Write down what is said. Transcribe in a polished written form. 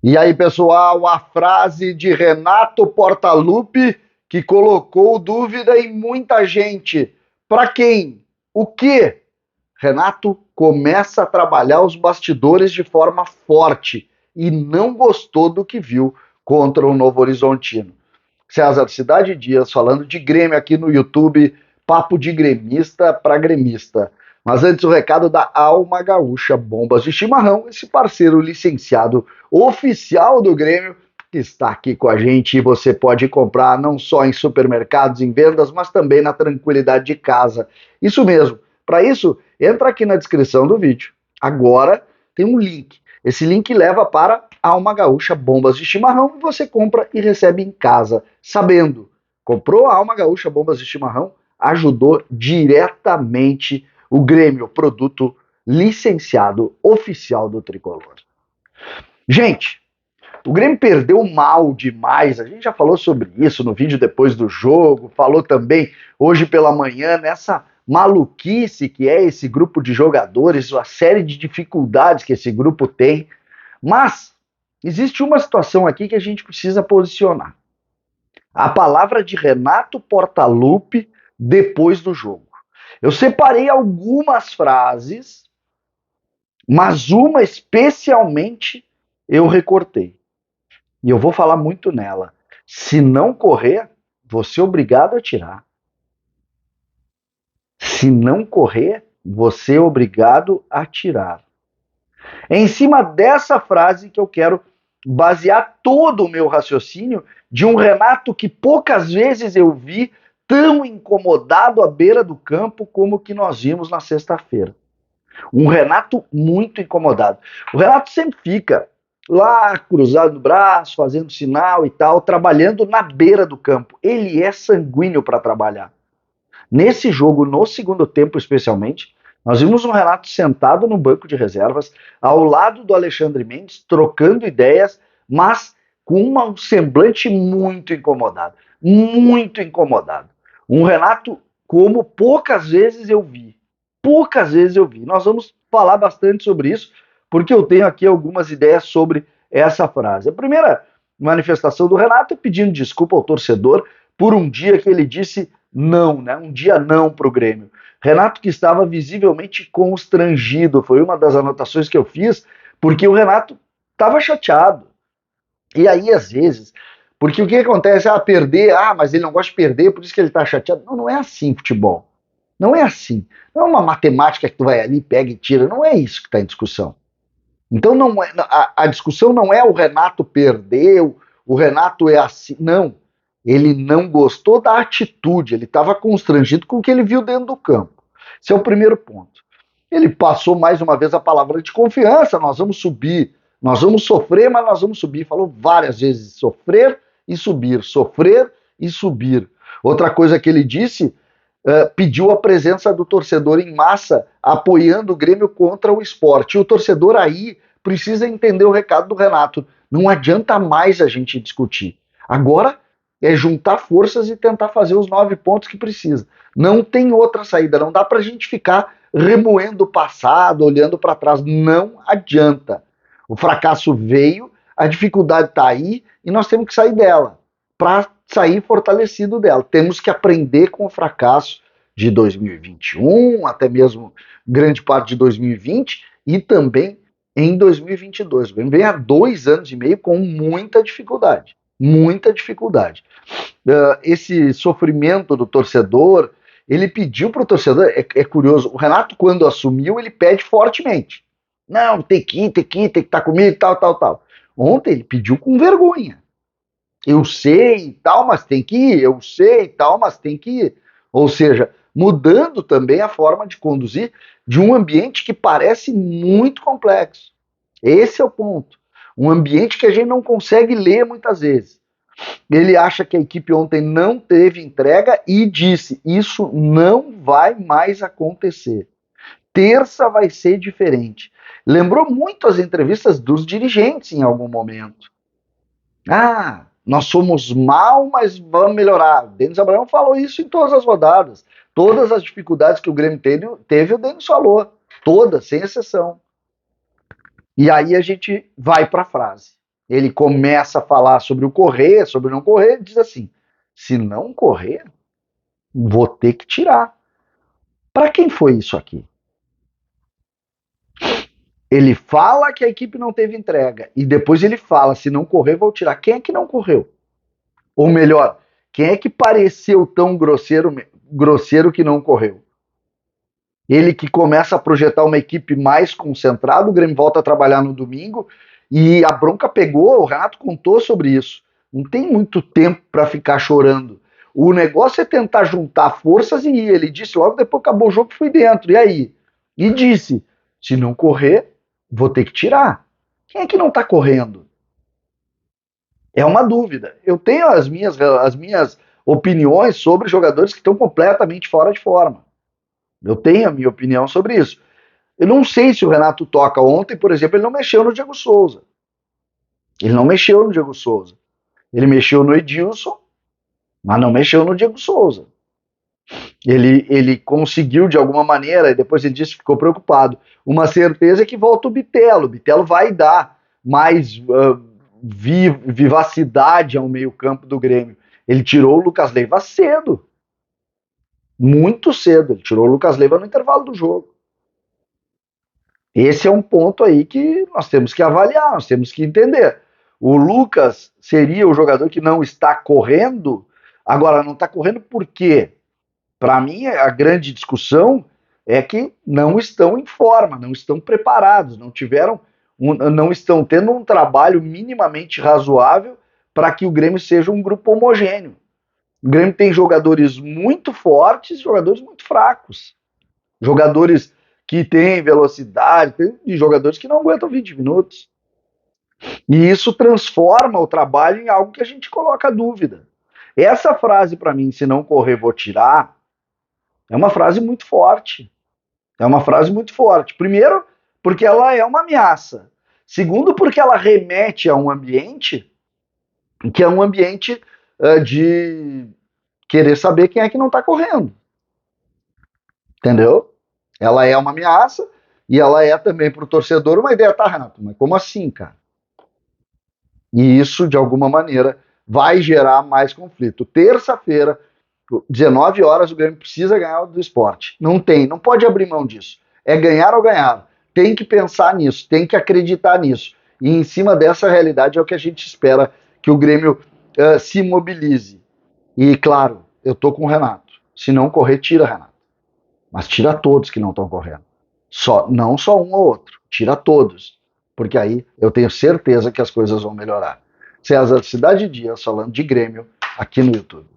E aí, pessoal, a frase de Renato Portaluppi que colocou dúvida em muita gente. Para quem? O quê? Renato começa a trabalhar os bastidores de forma forte e não gostou do que viu contra o Novo Horizontino. César Cidade Dias falando de Grêmio aqui no YouTube, papo de gremista para gremista. Mas antes o recado da Alma Gaúcha Bombas de Chimarrão, esse parceiro licenciado oficial do Grêmio, que está aqui com a gente e você pode comprar não só em supermercados, em vendas, mas também na tranquilidade de casa. Isso mesmo. Para isso, entra aqui na descrição do vídeo. Agora tem um link. Esse link leva para Alma Gaúcha Bombas de Chimarrão e você compra e recebe em casa, sabendo. Comprou a Alma Gaúcha Bombas de Chimarrão, ajudou diretamente o Grêmio, produto licenciado oficial do Tricolor. Gente, o Grêmio perdeu mal demais, a gente já falou sobre isso no vídeo depois do jogo, falou também hoje pela manhã nessa maluquice que é esse grupo de jogadores, a série de dificuldades que esse grupo tem, mas existe uma situação aqui que a gente precisa posicionar. A palavra de Renato Portaluppi depois do jogo. Eu separei algumas frases, mas uma especialmente eu recortei. E eu vou falar muito nela. Se não correr, você é obrigado a tirar. Se não correr, você é obrigado a tirar. É em cima dessa frase que eu quero basear todo o meu raciocínio de um Renato que poucas vezes eu vi tão incomodado à beira do campo como que nós vimos na sexta-feira. Um Renato muito incomodado. O Renato sempre fica lá cruzado no braço, fazendo sinal e tal, trabalhando na beira do campo. Ele é sanguíneo para trabalhar. Nesse jogo, no segundo tempo especialmente, nós vimos um Renato sentado no banco de reservas, ao lado do Alexandre Mendes, trocando ideias, mas com um semblante muito incomodado. Muito incomodado. Um Renato como poucas vezes eu vi. Poucas vezes eu vi. Nós vamos falar bastante sobre isso, porque eu tenho aqui algumas ideias sobre essa frase. A primeira manifestação do Renato é pedindo desculpa ao torcedor por um dia que ele disse não, né? Um dia não para o Grêmio. Renato que estava visivelmente constrangido, foi uma das anotações que eu fiz, porque o Renato estava chateado. E aí, às vezes, porque o que acontece? Perder, mas ele não gosta de perder, por isso que ele está chateado. Não, não é assim futebol. Não é assim. Não é uma matemática que tu vai ali, pega e tira. Não é isso que está em discussão. Então não é, a discussão não é o Renato perdeu, o Renato é assim. Não. Ele não gostou da atitude, ele estava constrangido com o que ele viu dentro do campo. Esse é o primeiro ponto. Ele passou mais uma vez a palavra de confiança, nós vamos subir, nós vamos sofrer, mas nós vamos subir. Falou várias vezes sofrer e subir, sofrer e subir. Outra coisa que ele disse, pediu a presença do torcedor em massa, apoiando o Grêmio contra o Sport. E o torcedor aí precisa entender o recado do Renato. Não adianta mais a gente discutir. Agora é juntar forças e tentar fazer os 9 pontos que precisa. Não tem outra saída, não dá para a gente ficar remoendo o passado, olhando para trás. Não adianta. O fracasso veio, a dificuldade está aí e nós temos que sair dela. Para sair fortalecido dela. Temos que aprender com o fracasso de 2021, até mesmo grande parte de 2020 e também em 2022. Vem há 2 anos e meio com muita dificuldade. Muita dificuldade. Esse sofrimento do torcedor, ele pediu para o torcedor, é curioso, o Renato quando assumiu, ele pede fortemente. Não, tem que ir, tem que ir, tem que estar comigo, tal, tal, tal. Ontem ele pediu com vergonha. Eu sei e tal, mas tem que ir. Eu sei e tal, mas tem que ir. Ou seja, mudando também a forma de conduzir de um ambiente que parece muito complexo. Esse é o ponto. Um ambiente que a gente não consegue ler muitas vezes. Ele acha que a equipe ontem não teve entrega e disse: isso não vai mais acontecer. Terça vai ser diferente. Lembrou muito as entrevistas dos dirigentes em algum momento. Nós somos mal, mas vamos melhorar. Denis Abraão falou isso em todas as rodadas. Todas as dificuldades que o Grêmio teve o Denis falou. Todas, sem exceção. E aí a gente vai para a frase. ele começa a falar sobre o correr, sobre não correr, ele diz assim: se não correr, vou ter que tirar. Para quem foi isso aqui? Ele fala que a equipe não teve entrega e depois ele fala: se não correr, vou tirar. Quem é que não correu? Ou melhor, quem é que pareceu tão grosseiro que não correu? Ele que começa a projetar uma equipe mais concentrada, o Grêmio volta a trabalhar no domingo e a bronca pegou, o Renato contou sobre isso. Não tem muito tempo para ficar chorando. O negócio é tentar juntar forças e ir. Ele disse logo depois que acabou o jogo que fui dentro. E aí? E disse: se não correr, vou ter que tirar. Quem é que não está correndo? É uma dúvida. Eu tenho as minhas opiniões sobre jogadores que estão completamente fora de forma. Eu tenho a minha opinião sobre isso. Eu não sei se o Renato toca. Ontem, por exemplo, ele não mexeu no Diego Souza. Ele não mexeu no Diego Souza. Ele mexeu no Edilson, mas não mexeu no Diego Souza. Ele conseguiu, de alguma maneira, e depois ele disse que ficou preocupado, uma certeza é que volta o Bitelo. O Bitelo vai dar mais vivacidade ao meio-campo do Grêmio. Ele tirou o Lucas Leiva cedo. Muito cedo. Ele tirou o Lucas Leiva no intervalo do jogo. Esse é um ponto aí que nós temos que avaliar, nós temos que entender. O Lucas seria o jogador que não está correndo. Agora, não está correndo por quê? Para mim, a grande discussão é que não estão em forma, não estão preparados, não estão tendo um trabalho minimamente razoável para que o Grêmio seja um grupo homogêneo. O Grêmio tem jogadores muito fortes e jogadores muito fracos. Jogadores que têm velocidade, e jogadores que não aguentam 20 minutos. E isso transforma o trabalho em algo que a gente coloca dúvida. Essa frase, para mim, se não correr, vou tirar, é uma frase muito forte. É uma frase muito forte. Primeiro, porque ela é uma ameaça. Segundo, porque ela remete a um ambiente que é um ambiente de querer saber quem é que não está correndo. Entendeu? Ela é uma ameaça e ela é também para o torcedor uma ideia, tá, Renato? Mas como assim, cara? E isso, de alguma maneira, vai gerar mais conflito. Terça-feira, 19 horas, o Grêmio precisa ganhar do Sport. Não tem, não pode abrir mão disso. É ganhar ou ganhar. Tem que pensar nisso, tem que acreditar nisso. E em cima dessa realidade é o que a gente espera que o Grêmio se mobilize. E, claro, eu tô com o Renato. Se não correr, tira, Renato. Mas tira todos que não estão correndo. Não só um ou outro. Tira todos. Porque aí eu tenho certeza que as coisas vão melhorar. César Cidade Dias falando de Grêmio aqui no YouTube.